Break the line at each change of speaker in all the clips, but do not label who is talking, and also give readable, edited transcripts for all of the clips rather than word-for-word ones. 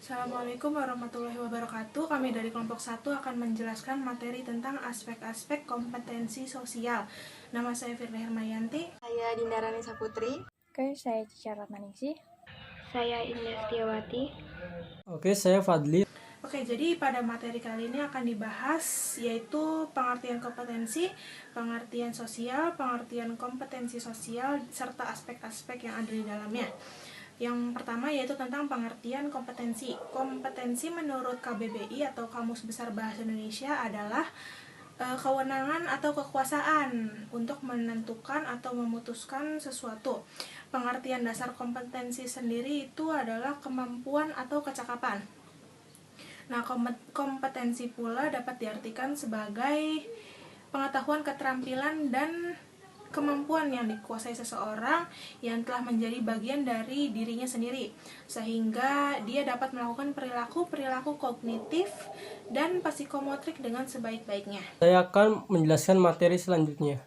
Assalamualaikum warahmatullahi wabarakatuh. Kami dari kelompok 1 akan menjelaskan materi tentang aspek-aspek kompetensi sosial. Nama saya Firda Hermayanti.
Saya Dinda Ranisa Putri.
Oke, saya Cica Ratmaningsih.
Saya Indah Setiawati.
Oke, saya Fadli.
Oke, jadi pada materi kali ini akan dibahas yaitu pengertian kompetensi, pengertian sosial, pengertian kompetensi sosial, serta aspek-aspek yang ada di dalamnya. Yang pertama yaitu tentang pengertian kompetensi. Kompetensi menurut KBBI atau Kamus Besar Bahasa Indonesia adalah kewenangan atau kekuasaan untuk menentukan atau memutuskan sesuatu. Pengertian dasar kompetensi sendiri itu adalah kemampuan atau kecakapan. Nah, kompetensi pula dapat diartikan sebagai pengetahuan, keterampilan, dan kemampuan yang dikuasai seseorang yang telah menjadi bagian dari dirinya sendiri, sehingga dia dapat melakukan perilaku kognitif dan psikomotrik dengan sebaik-baiknya.
Saya akan menjelaskan materi selanjutnya.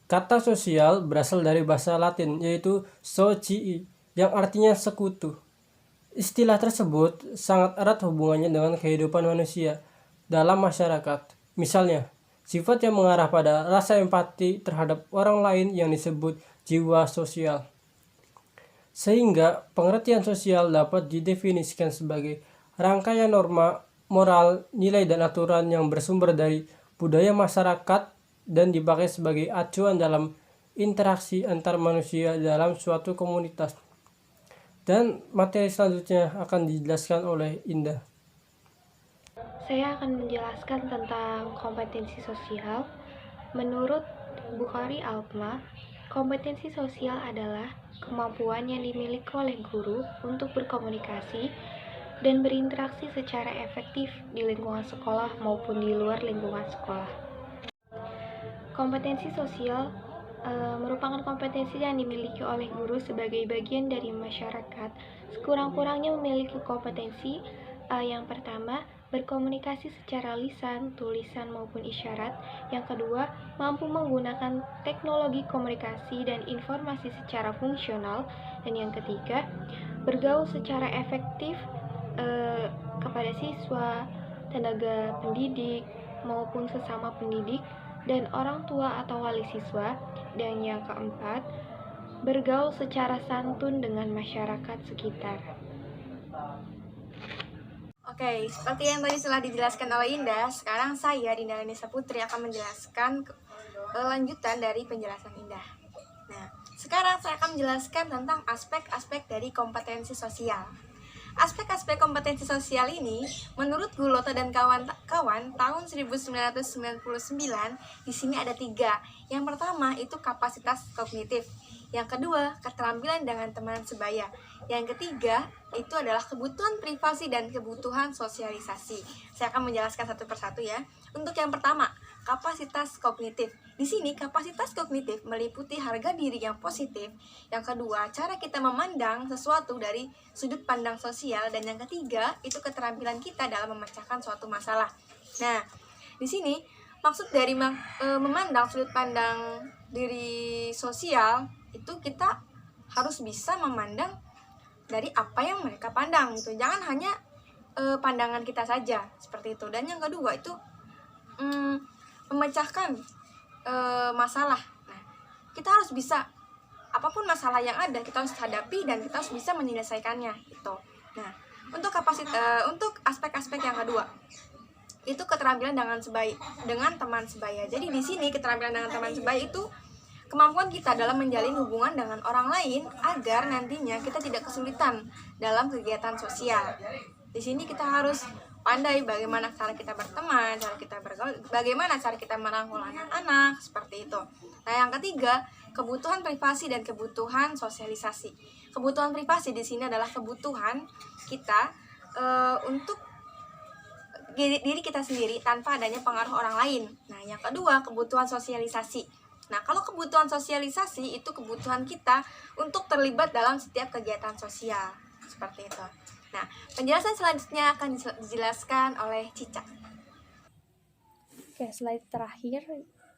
Kata sosial berasal dari bahasa Latin, yaitu socii, yang artinya sekutu. Istilah tersebut sangat erat hubungannya dengan kehidupan manusia dalam masyarakat. Misalnya, sifat yang mengarah pada rasa empati terhadap orang lain yang disebut jiwa sosial. Sehingga pengertian sosial dapat didefinisikan sebagai rangkaian norma, moral, nilai dan aturan yang bersumber dari budaya masyarakat dan dipakai sebagai acuan dalam interaksi antar manusia dalam suatu komunitas. Dan materi selanjutnya akan dijelaskan oleh Indah.
Saya akan menjelaskan tentang kompetensi sosial. Menurut Bukhari Altma, kompetensi sosial adalah kemampuan yang dimiliki oleh guru untuk berkomunikasi dan berinteraksi secara efektif di lingkungan sekolah maupun di luar lingkungan sekolah. Kompetensi sosial merupakan kompetensi yang dimiliki oleh guru sebagai bagian dari masyarakat. Sekurang-kurangnya memiliki kompetensi yang pertama, berkomunikasi secara lisan, tulisan maupun isyarat. Yang kedua, mampu menggunakan teknologi komunikasi dan informasi secara fungsional. Dan yang ketiga, bergaul secara efektif kepada siswa, tenaga pendidik maupun sesama pendidik dan orang tua atau wali siswa. Dan yang keempat, bergaul secara santun dengan masyarakat sekitar.
Oke, seperti yang tadi telah dijelaskan oleh Indah, sekarang saya, Dinda Ranisa Putri, akan menjelaskan lanjutan dari penjelasan Indah. Nah, sekarang saya akan menjelaskan tentang aspek-aspek dari kompetensi sosial. Aspek-aspek kompetensi sosial ini, menurut Guloto dan kawan-kawan tahun 1999, di sini ada 3. Yang pertama itu kapasitas kognitif. Yang kedua, keterampilan dengan teman sebaya. Yang ketiga, itu adalah kebutuhan privasi dan kebutuhan sosialisasi. Saya akan menjelaskan satu persatu ya. Untuk yang pertama, kapasitas kognitif. Di sini kapasitas kognitif meliputi harga diri yang positif. Yang kedua, cara kita memandang sesuatu dari sudut pandang sosial. Dan yang ketiga, itu keterampilan kita dalam memecahkan suatu masalah. Nah, di sini maksud dari memandang sudut pandang diri sosial itu kita harus bisa memandang dari apa yang mereka pandang gitu. Jangan hanya pandangan kita saja seperti itu. Dan yang kedua itu memecahkan masalah. Nah, kita harus bisa apapun masalah yang ada kita harus hadapi dan kita harus bisa menyelesaikannya gitu. Nah, untuk untuk aspek-aspek yang kedua itu keterampilan dengan teman sebaya. Jadi di sini keterampilan dengan teman sebaya itu kemampuan kita dalam menjalin hubungan dengan orang lain agar nantinya kita tidak kesulitan dalam kegiatan sosial. Di sini kita harus pandai bagaimana cara kita berteman, cara kita bergaul, bagaimana cara kita merangkul anak-anak, seperti itu. Nah, yang ketiga, kebutuhan privasi dan kebutuhan sosialisasi. Kebutuhan privasi di sini adalah kebutuhan kita untuk diri kita sendiri tanpa adanya pengaruh orang lain. Nah, yang kedua, kebutuhan sosialisasi. Nah, kalau kebutuhan sosialisasi itu kebutuhan kita untuk terlibat dalam setiap kegiatan sosial. Seperti itu. Nah, penjelasan selanjutnya akan dijelaskan oleh Cica.
Oke, slide terakhir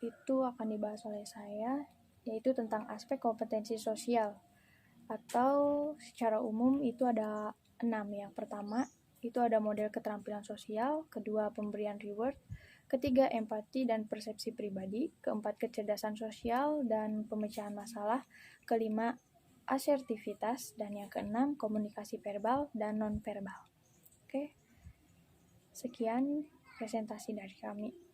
itu akan dibahas oleh saya, yaitu tentang aspek kompetensi sosial. Atau secara umum itu ada 6. Yang pertama, itu ada model keterampilan sosial, kedua pemberian reward, ketiga empati dan persepsi pribadi, keempat kecerdasan sosial dan pemecahan masalah, kelima asertivitas, dan yang keenam komunikasi verbal dan non-verbal. Oke, sekian presentasi dari kami.